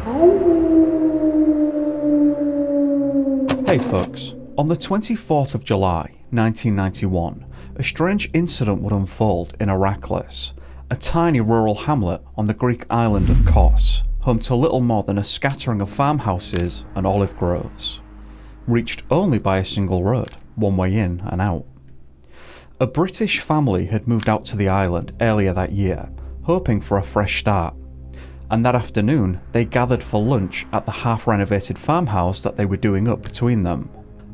Hey folks, on the 24th of July 1991, a strange incident would unfold in Herakles, a tiny rural hamlet on the Greek island of Kos, home to little more than a scattering of farmhouses and olive groves, reached only by a single road, one way in and out. A British family had moved out to the island earlier that year, hoping for a fresh start, and that afternoon they gathered for lunch at the half-renovated farmhouse that they were doing up between them.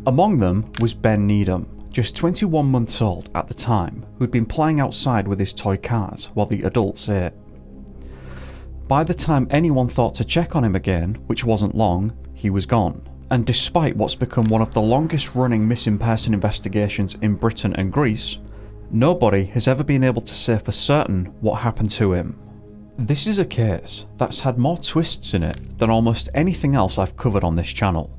Among them was Ben Needham, just 21 months old at the time, who'd been playing outside with his toy cars while the adults ate. By the time anyone thought to check on him again, which wasn't long, he was gone. And despite what's become one of the longest running missing person investigations in Britain and Greece, nobody has ever been able to say for certain what happened to him. This is a case that's had more twists in it than almost anything else I've covered on this channel.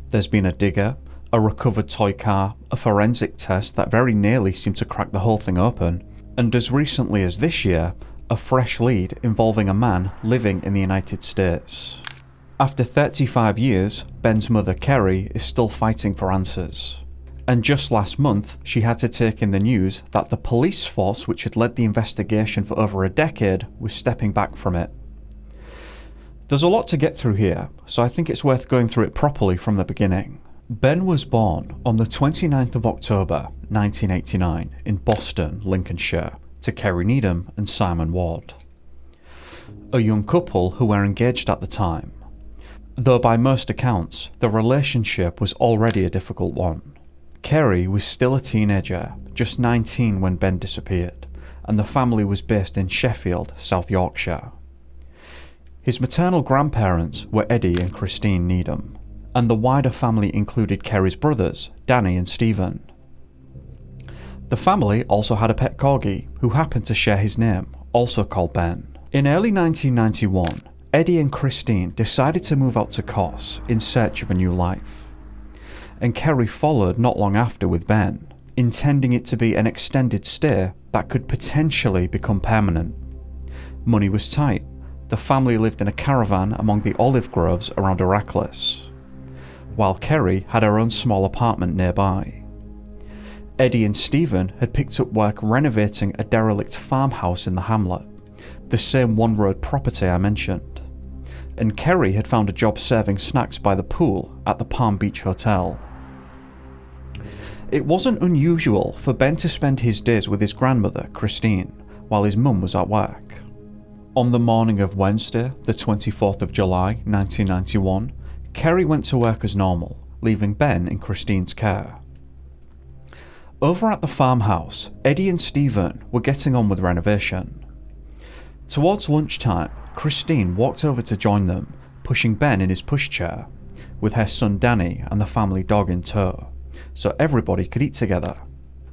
There's been a digger, a recovered toy car, a forensic test that very nearly seemed to crack the whole thing open, and as recently as this year, a fresh lead involving a man living in the United States. After 35 years, Ben's mother Kerry is still fighting for answers. And just last month, she had to take in the news that the police force which had led the investigation for over a decade was stepping back from it. There's a lot to get through here, so I think it's worth going through it properly from the beginning. Ben was born on the 29th of October 1989 in Boston, Lincolnshire, to Kerry Needham and Simon Ward. A young couple who were engaged at the time, though by most accounts the relationship was already a difficult one. Kerry was still a teenager, just 19 when Ben disappeared, and the family was based in Sheffield, South Yorkshire. His maternal grandparents were Eddie and Christine Needham, and the wider family included Kerry's brothers, Danny and Stephen. The family also had a pet corgi, who happened to share his name, also called Ben. In early 1991, Eddie and Christine decided to move out to Kos in search of a new life. And Kerry followed not long after with Ben, intending it to be an extended stay that could potentially become permanent. Money was tight. The family lived in a caravan among the olive groves around Herakles, while Kerry had her own small apartment nearby. Eddie and Stephen had picked up work renovating a derelict farmhouse in the hamlet, the same one-road property I mentioned, and Kerry had found a job serving snacks by the pool at the Palm Beach Hotel. It wasn't unusual for Ben to spend his days with his grandmother, Christine, while his mum was at work. On the morning of Wednesday, the 24th of July 1991, Kerry went to work as normal, leaving Ben in Christine's care. Over at the farmhouse, Eddie and Stephen were getting on with renovation. Towards lunchtime, Christine walked over to join them, pushing Ben in his pushchair, with her son Danny and the family dog in tow, so everybody could eat together.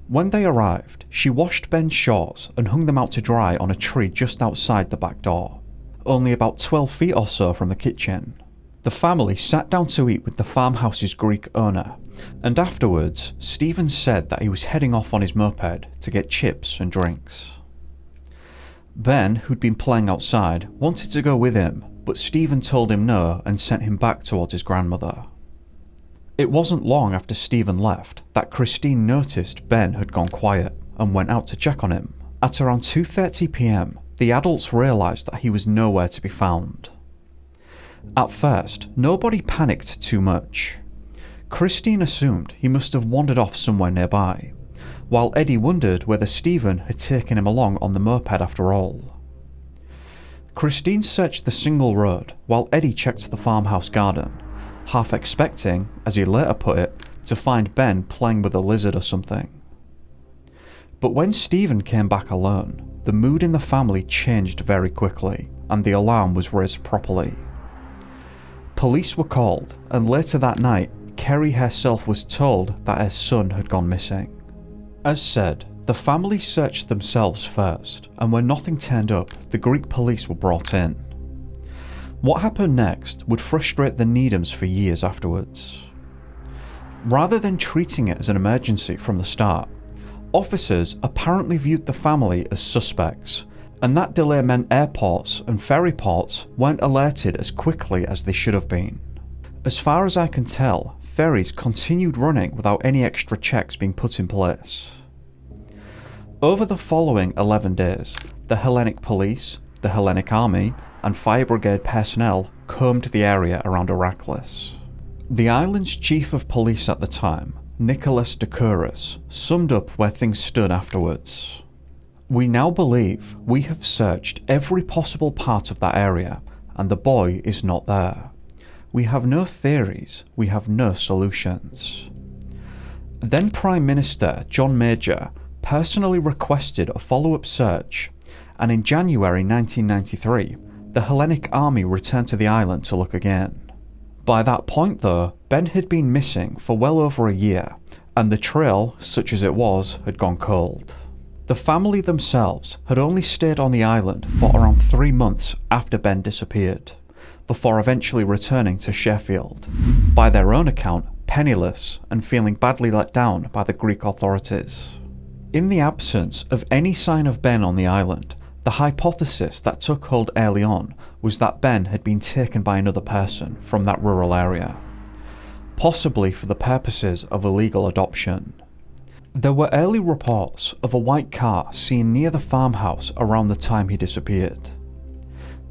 When they arrived, she washed Ben's shorts and hung them out to dry on a tree just outside the back door, only about 12 feet or so from the kitchen. The family sat down to eat with the farmhouse's Greek owner, and afterwards, Stephen said that he was heading off on his moped to get chips and drinks. Ben, who'd been playing outside, wanted to go with him, but Stephen told him no and sent him back towards his grandmother. It wasn't long after Stephen left that Christine noticed Ben had gone quiet and went out to check on him. At around 2:30 p.m, the adults realised that he was nowhere to be found. At first, nobody panicked too much. Christine assumed he must have wandered off somewhere nearby, while Eddie wondered whether Stephen had taken him along on the moped after all. Christine searched the single road while Eddie checked the farmhouse garden, half expecting, as he later put it, to find Ben playing with a lizard or something. But when Stephen came back alone, the mood in the family changed very quickly, and the alarm was raised properly. Police were called, and later that night, Kerry herself was told that her son had gone missing. As said, the family searched themselves first, and when nothing turned up, the Greek police were brought in. What happened next would frustrate the Needhams for years afterwards. Rather than treating it as an emergency from the start, officers apparently viewed the family as suspects And that delay meant airports and ferry ports weren't alerted as quickly as they should have been. As far as I can tell, ferries continued running without any extra checks being put in place. Over the following 11 days, the Hellenic Police, the Hellenic Army, and Fire Brigade personnel combed the area around Herakles. The island's chief of police at the time, Nicholas Dikouris, summed up where things stood afterwards. "We now believe we have searched every possible part of that area, and the boy is not there. We have no theories, we have no solutions." Then Prime Minister John Major personally requested a follow-up search, and in January 1993, the Hellenic Army returned to the island to look again. By that point though, Ben had been missing for well over a year, and the trail, such as it was, had gone cold. The family themselves had only stayed on the island for around 3 months after Ben disappeared, before eventually returning to Sheffield, by their own account penniless and feeling badly let down by the Greek authorities. In the absence of any sign of Ben on the island, the hypothesis that took hold early on was that Ben had been taken by another person from that rural area, possibly for the purposes of illegal adoption. There were early reports of a white car seen near the farmhouse around the time he disappeared,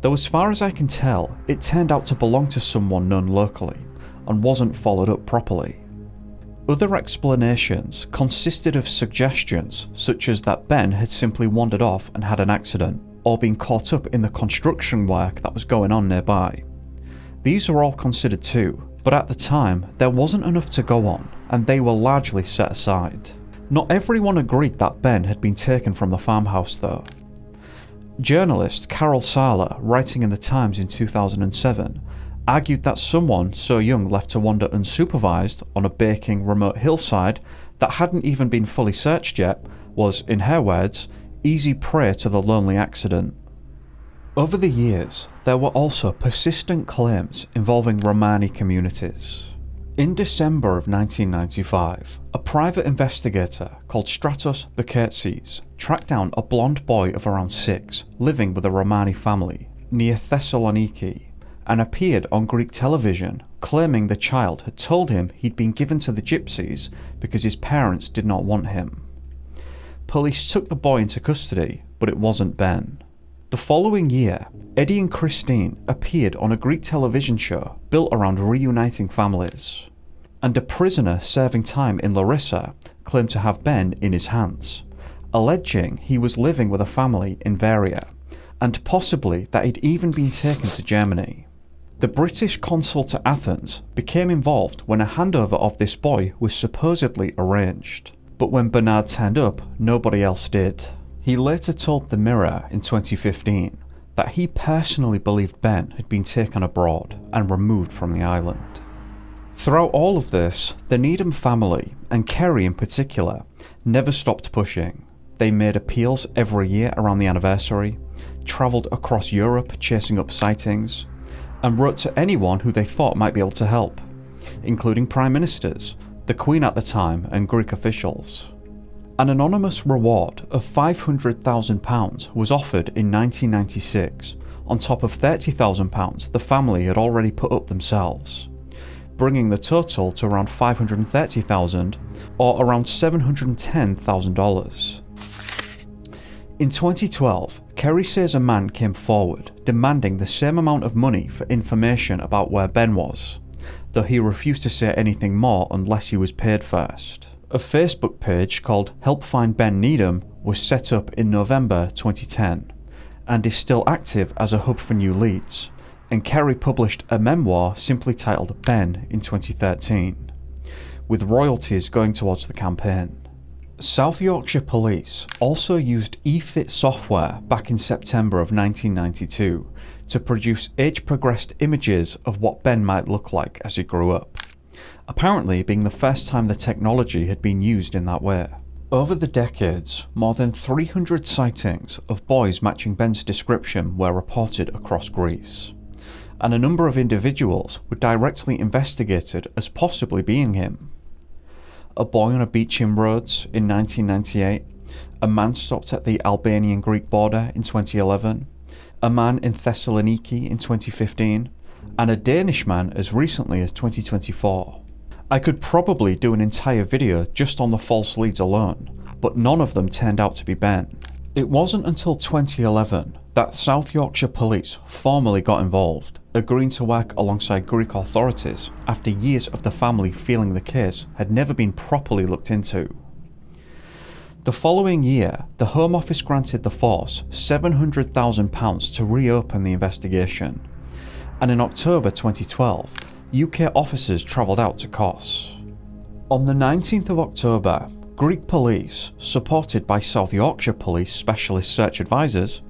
though as far as I can tell, it turned out to belong to someone known locally and wasn't followed up properly. Other explanations consisted of suggestions such as that Ben had simply wandered off and had an accident, or been caught up in the construction work that was going on nearby. These were all considered too, but at the time there wasn't enough to go on, and they were largely set aside. Not everyone agreed that Ben had been taken from the farmhouse though. Journalist Carol Sala, writing in the Times in 2007, argued that someone so young left to wander unsupervised on a baking remote hillside that hadn't even been fully searched yet was, in her words, easy prey to the lonely accident. Over the years, there were also persistent claims involving Romani communities. In December of 1995, a private investigator called Stratos Bekirtsis tracked down a blonde boy of around 6 living with a Romani family near Thessaloniki, and appeared on Greek television claiming the child had told him he'd been given to the gypsies because his parents did not want him. Police took the boy into custody, but it wasn't Ben. The following year, Eddie and Christine appeared on a Greek television show built around reuniting families, and a prisoner serving time in Larissa claimed to have Ben in his hands, alleging he was living with a family in Varia, and possibly that he'd even been taken to Germany. The British consul to Athens became involved when a handover of this boy was supposedly arranged, but when Bernard turned up, nobody else did. He later told The Mirror in 2015 that he personally believed Ben had been taken abroad and removed from the island. Throughout all of this, the Needham family, and Kerry in particular, never stopped pushing. They made appeals every year around the anniversary, travelled across Europe chasing up sightings, and wrote to anyone who they thought might be able to help, including prime ministers, the Queen at the time, and Greek officials. An anonymous reward of £500,000 was offered in 1996, on top of £30,000 the family had already put up themselves, bringing the total to around $530,000 or around $710,000. In 2012, Kerry says a man came forward demanding the same amount of money for information about where Ben was, though he refused to say anything more unless he was paid first. A Facebook page called Help Find Ben Needham was set up in November 2010 and is still active as a hub for new leads, and Kerry published a memoir simply titled Ben in 2013, with royalties going towards the campaign. South Yorkshire Police also used eFit software back in September of 1992 to produce age-progressed images of what Ben might look like as he grew up, apparently being the first time the technology had been used in that way. Over the decades, more than 300 sightings of boys matching Ben's description were reported across Greece, and a number of individuals were directly investigated as possibly being him. A boy on a beach in Rhodes in 1998 A man stopped at the Albanian-Greek border in 2011, a man in Thessaloniki in 2015, and a Danish man as recently as 2024. I could probably do an entire video just on the false leads alone, but none of them turned out to be Ben. It wasn't until 2011 that South Yorkshire Police formally got involved, agreeing to work alongside Greek authorities after years of the family feeling the case had never been properly looked into. The following year, the Home Office granted the force £700,000 to reopen the investigation, and in October 2012, UK officers travelled out to Kos. On the 19th of October, Greek police, supported by South Yorkshire Police Specialist Search Advisors,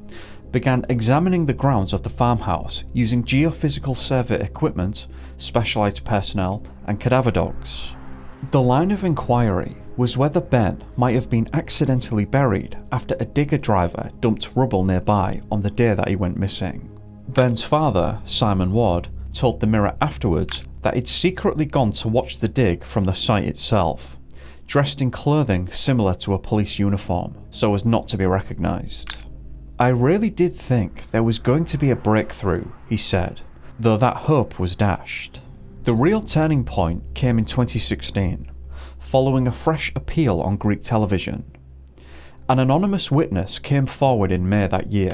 began examining the grounds of the farmhouse using geophysical survey equipment, specialised personnel and cadaver dogs. The line of inquiry was whether Ben might have been accidentally buried after a digger driver dumped rubble nearby on the day that he went missing. Ben's father, Simon Ward, told the Mirror afterwards that he'd secretly gone to watch the dig from the site itself, dressed in clothing similar to a police uniform so as not to be recognised. "I really did think there was going to be a breakthrough," he said, though that hope was dashed. The real turning point came in 2016, following a fresh appeal on Greek television. An anonymous witness came forward in May that year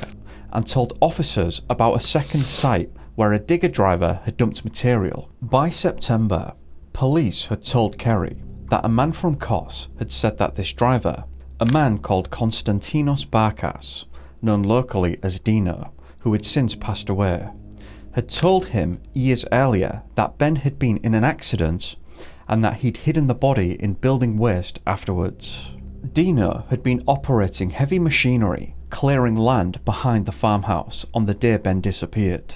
and told officers about a second site where a digger driver had dumped material. By September, police had told Kerry that a man from Kos had said that this driver, a man called Konstantinos Barkas, known locally as Dino, who had since passed away, had told him years earlier that Ben had been in an accident and that he'd hidden the body in building waste afterwards. Dino had been operating heavy machinery, clearing land behind the farmhouse on the day Ben disappeared,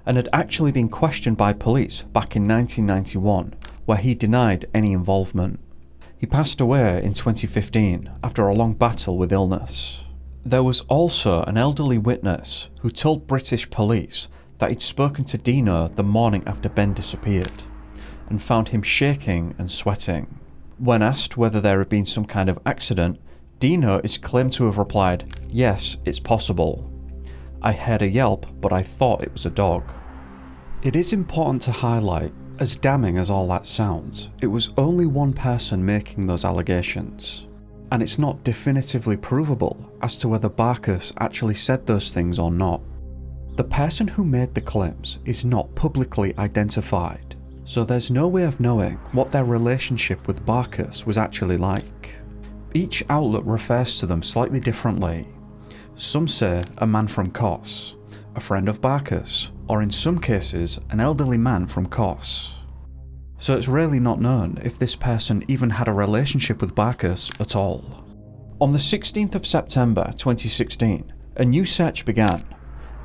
and had actually been questioned by police back in 1991, where he denied any involvement. He passed away in 2015 after a long battle with illness. There was also an elderly witness who told British police that he'd spoken to Dino the morning after Ben disappeared and found him shaking and sweating. When asked whether there had been some kind of accident, Dino is claimed to have replied, "Yes, it's possible. I heard a yelp, but I thought it was a dog." It is important to highlight, as damning as all that sounds, it was only one person making those allegations, and it's not definitively provable as to whether Barkas actually said those things or not. The person who made the claims is not publicly identified, so there's no way of knowing what their relationship with Barkas was actually like. Each outlet refers to them slightly differently. Some say a man from Kos, a friend of Barkas, or in some cases an elderly man from Kos. So it's really not known if this person even had a relationship with Barkas at all. On the 16th of September 2016, a new search began,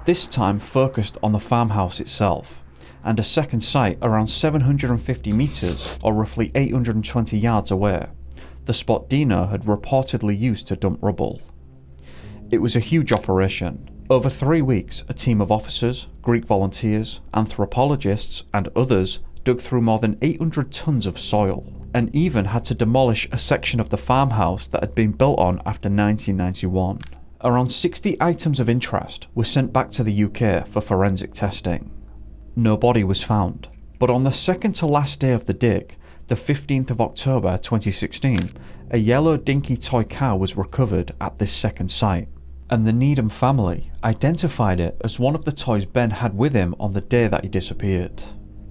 this time focused on the farmhouse itself, and a second site around 750 metres or roughly 820 yards away, the spot Dino had reportedly used to dump rubble. It was a huge operation. Over 3 weeks, a team of officers, Greek volunteers, anthropologists and others dug through more than 800 tonnes of soil, and even had to demolish a section of the farmhouse that had been built on after 1991. Around 60 items of interest were sent back to the UK for forensic testing. No body was found, but on the second to last day of the dig, the 15th of October 2016, a yellow dinky toy car was recovered at this second site, and the Needham family identified it as one of the toys Ben had with him on the day that he disappeared.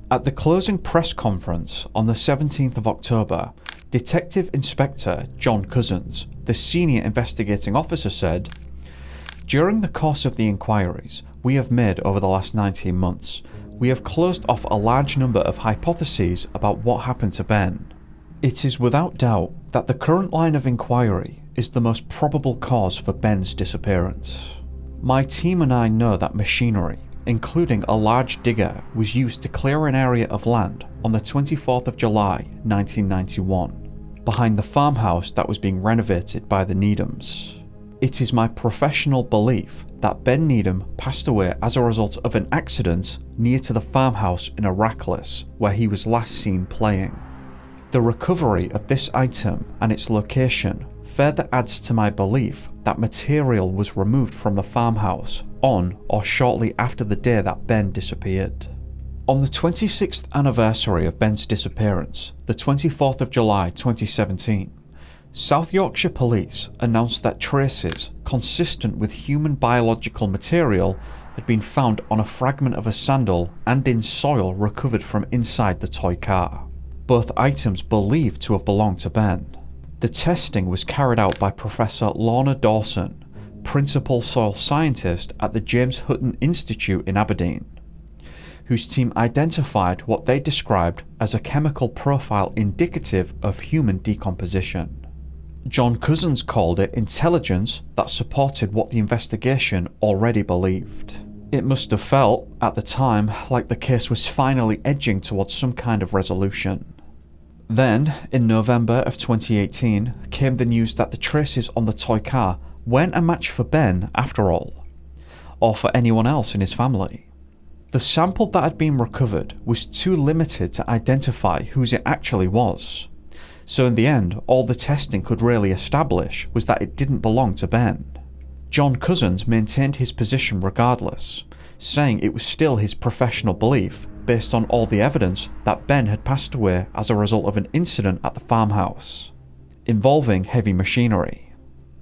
At the closing press conference on the 17th of October, Detective Inspector John Cousins, the senior investigating officer, said, "During the course of the inquiries we have made over the last 19 months, we have closed off a large number of hypotheses about what happened to Ben. It is without doubt that the current line of inquiry is the most probable cause for Ben's disappearance. My team and I know that machinery, including a large digger, was used to clear an area of land on the 24th of July 1991, behind the farmhouse that was being renovated by the Needhams. It is my professional belief that Ben Needham passed away as a result of an accident near to the farmhouse in Arraklis, where he was last seen playing. The recovery of this item and its location further adds to my belief that material was removed from the farmhouse on or shortly after the day that Ben disappeared. On the 26th anniversary of Ben's disappearance, the 24th of July 2017, South Yorkshire Police announced that traces consistent with human biological material had been found on a fragment of a sandal and in soil recovered from inside the toy car, both items believed to have belonged to Ben. The testing was carried out by Professor Lorna Dawson, Principal Soil Scientist at the James Hutton Institute in Aberdeen, whose team identified what they described as a chemical profile indicative of human decomposition. John Cousins called it intelligence that supported what the investigation already believed. It must have felt, at the time, like the case was finally edging towards some kind of resolution. Then, in November of 2018, came the news that the traces on the toy car weren't a match for Ben after all, or for anyone else in his family. The sample that had been recovered was too limited to identify whose it actually was. So in the end, all the testing could really establish was that it didn't belong to Ben. John Cousins maintained his position regardless, saying it was still his professional belief based on all the evidence that Ben had passed away as a result of an incident at the farmhouse, involving heavy machinery.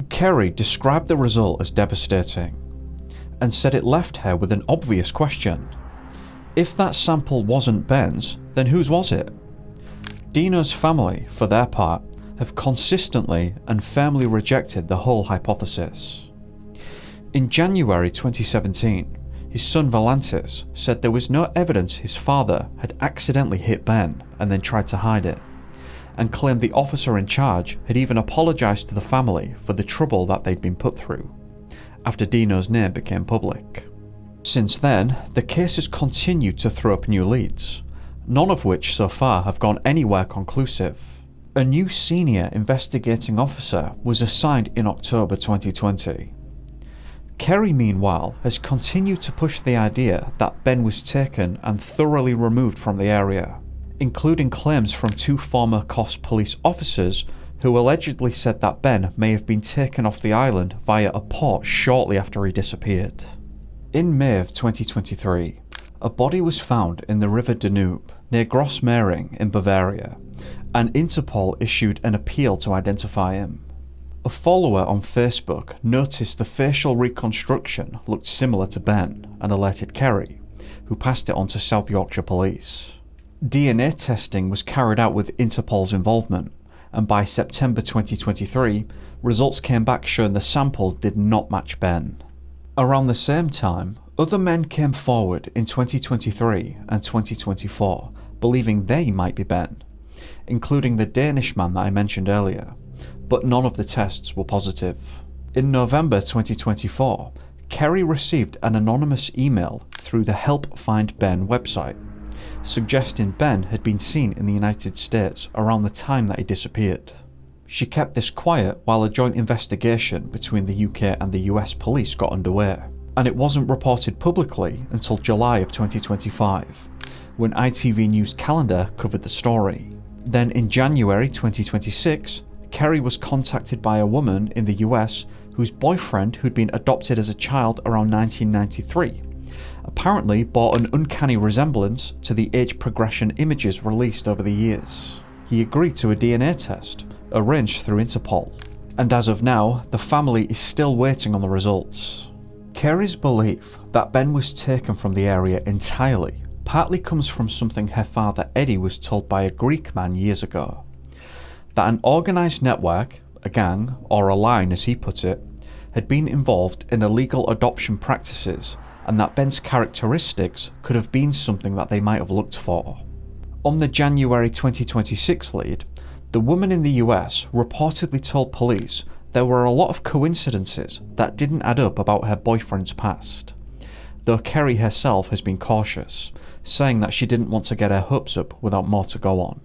Kerry described the result as devastating, and said it left her with an obvious question. If that sample wasn't Ben's, then whose was it? Dino's family, for their part, have consistently and firmly rejected the whole hypothesis. In January 2017, his son Valantis said there was no evidence his father had accidentally hit Ben and then tried to hide it, and claimed the officer in charge had even apologised to the family for the trouble that they'd been put through, after Dino's name became public. Since then, the case has continued to throw up new leads, none of which so far have gone anywhere conclusive. A new senior investigating officer was assigned in October 2020. Kerry, meanwhile, has continued to push the idea that Ben was taken and thoroughly removed from the area, including claims from 2 former Kos police officers who allegedly said that Ben may have been taken off the island via a port shortly after he disappeared. In May of 2023, a body was found in the River Danube near Grossmehring in Bavaria, and Interpol issued an appeal to identify him. A follower on Facebook noticed the facial reconstruction looked similar to Ben and alerted Kerry, who passed it on to South Yorkshire Police. DNA testing was carried out with Interpol's involvement, and by September 2023, results came back showing the sample did not match Ben. Around the same time, other men came forward in 2023 and 2024, believing they might be Ben, including the Danish man that I mentioned earlier, but none of the tests were positive. In November 2024, Kerry received an anonymous email through the Help Find Ben website, suggesting Ben had been seen in the United States around the time that he disappeared. She kept this quiet while a joint investigation between the UK and the US police got underway, and it wasn't reported publicly until July of 2025, when ITV News Calendar covered the story. Then in January 2026, Kerry was contacted by a woman in the US whose boyfriend, who'd been adopted as a child around 1993, apparently bore an uncanny resemblance to the age progression images released over the years. He agreed to a DNA test, arranged through Interpol, and as of now, the family is still waiting on the results. Kerry's belief that Ben was taken from the area entirely partly comes from something her father Eddie was told by a Greek man years ago, that an organised network, a gang, or a line as he put it, had been involved in illegal adoption practices, and that Ben's characteristics could have been something that they might have looked for. On the January 2026 lead, the woman in the US reportedly told police there were a lot of coincidences that didn't add up about her boyfriend's past, though Kerry herself has been cautious, saying that she didn't want to get her hopes up without more to go on.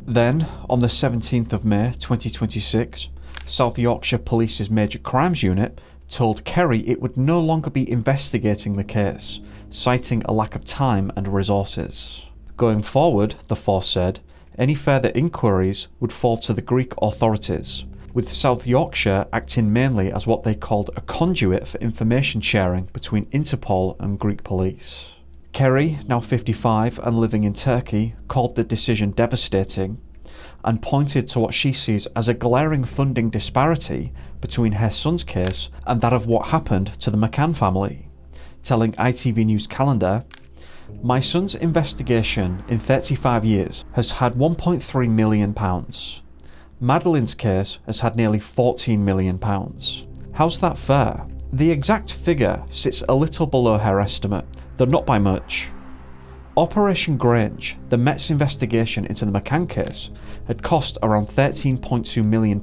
Then, on the 17th of May 2026, South Yorkshire Police's Major Crimes Unit told Kerry it would no longer be investigating the case, citing a lack of time and resources. Going forward, the force said, any further inquiries would fall to the Greek authorities, with South Yorkshire acting mainly as what they called a conduit for information sharing between Interpol and Greek police. Kerry, now 55 and living in Turkey, called the decision devastating and pointed to what she sees as a glaring funding disparity between her son's case and that of what happened to the McCann family, telling ITV News Calendar, "My son's investigation in 35 years has had £1.3 million. Madeleine's case has had nearly £14 million. How's that fair?" The exact figure sits a little below her estimate, though not by much. Operation Grange, the Met's investigation into the McCann case, had cost around £13.2 million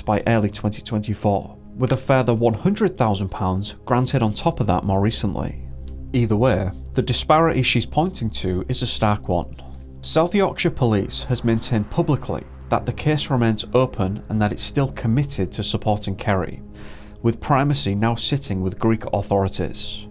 by early 2024, with a further £100,000 granted on top of that more recently. Either way, the disparity she's pointing to is a stark one. South Yorkshire Police has maintained publicly that the case remains open and that it's still committed to supporting Kerry, with primacy now sitting with Greek authorities.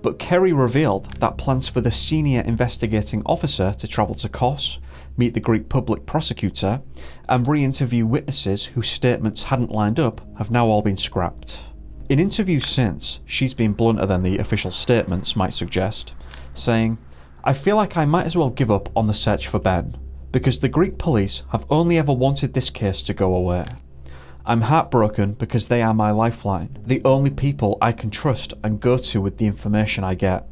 But Kerry revealed that plans for the senior investigating officer to travel to Kos, meet the Greek public prosecutor, and re-interview witnesses whose statements hadn't lined up have now all been scrapped. In interviews since, she's been blunter than the official statements might suggest, saying, "I feel like I might as well give up on the search for Ben, because the Greek police have only ever wanted this case to go away. I'm heartbroken because they are my lifeline, the only people I can trust and go to with the information I get."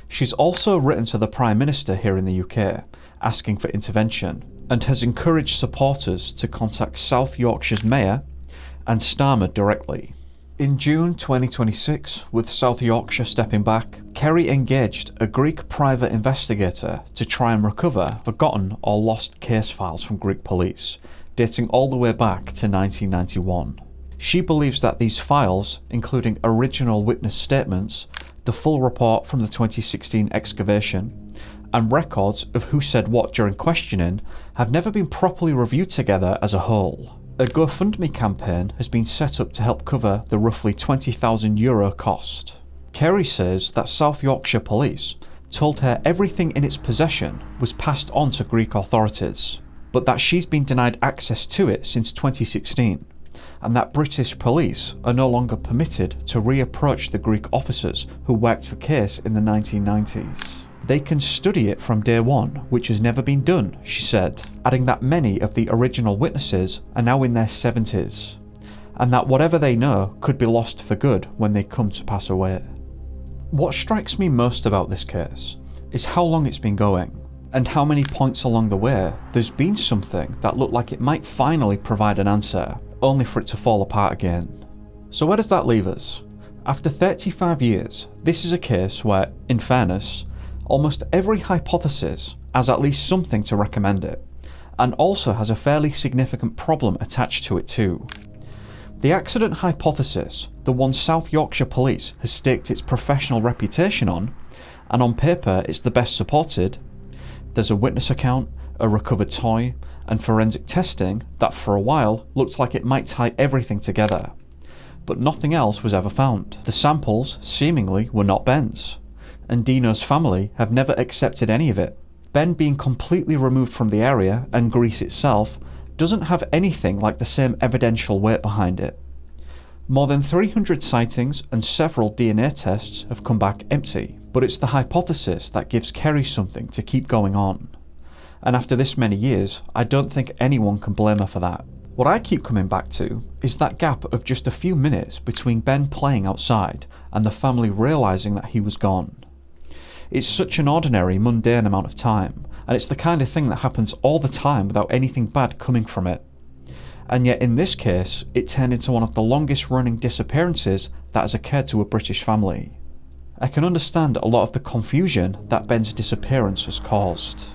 She's also written to the Prime Minister here in the UK, asking for intervention, and has encouraged supporters to contact South Yorkshire's Mayor and Starmer directly. In June 2026, with South Yorkshire stepping back, Kerry engaged a Greek private investigator to try and recover forgotten or lost case files from Greek police, dating all the way back to 1991. She believes that these files, including original witness statements, the full report from the 2016 excavation, and records of who said what during questioning, have never been properly reviewed together as a whole. A GoFundMe campaign has been set up to help cover the roughly €20,000 cost. Kerry says that South Yorkshire Police told her everything in its possession was passed on to Greek authorities, but that she's been denied access to it since 2016, and that British police are no longer permitted to reapproach the Greek officers who worked the case in the 1990s. They can study it from day one, which has never been done, she said, adding that many of the original witnesses are now in their 70s, and that whatever they know could be lost for good when they come to pass away. What strikes me most about this case is how long it's been going, and how many points along the way there's been something that looked like it might finally provide an answer, only for it to fall apart again. So where does that leave us? After 35 years, this is a case where, in fairness, almost every hypothesis has at least something to recommend it, and also has a fairly significant problem attached to it too. The accident hypothesis, the one South Yorkshire Police has staked its professional reputation on, and on paper it's the best supported. There's a witness account, a recovered toy, and forensic testing that for a while looked like it might tie everything together. But nothing else was ever found. The samples, seemingly, were not Ben's, and Dino's family have never accepted any of it. Ben being completely removed from the area, and Greece itself, doesn't have anything like the same evidential weight behind it. More than 300 sightings and several DNA tests have come back empty, but it's the hypothesis that gives Kerry something to keep going on. And after this many years, I don't think anyone can blame her for that. What I keep coming back to is that gap of just a few minutes between Ben playing outside and the family realising that he was gone. It's such an ordinary, mundane amount of time, and it's the kind of thing that happens all the time without anything bad coming from it. And yet in this case, it turned into one of the longest running disappearances that has occurred to a British family. I can understand a lot of the confusion that Ben's disappearance has caused.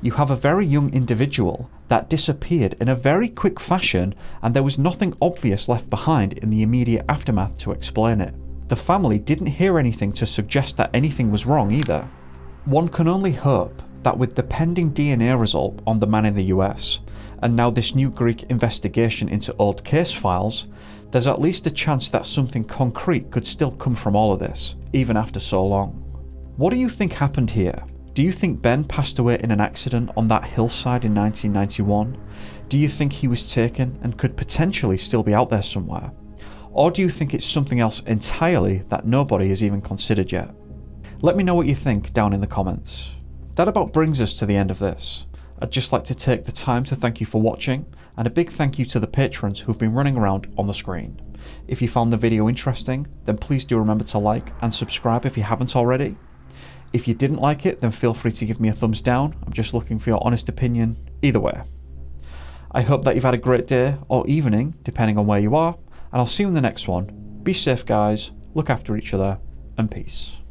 You have a very young individual that disappeared in a very quick fashion, and there was nothing obvious left behind in the immediate aftermath to explain it. The family didn't hear anything to suggest that anything was wrong either. One can only hope that with the pending DNA result on the man in the US, and now this new Greek investigation into old case files, there's at least a chance that something concrete could still come from all of this, even after so long. What do you think happened here? Do you think Ben passed away in an accident on that hillside in 1991? Do you think he was taken and could potentially still be out there somewhere? Or do you think it's something else entirely that nobody has even considered yet? Let me know what you think down in the comments. That about brings us to the end of this. I'd just like to take the time to thank you for watching, and a big thank you to the patrons who've been running around on the screen. If you found the video interesting, then please do remember to like and subscribe if you haven't already. If you didn't like it, then feel free to give me a thumbs down. I'm just looking for your honest opinion either way. I hope that you've had a great day or evening, depending on where you are, and I'll see you in the next one. Be safe guys, look after each other, and peace.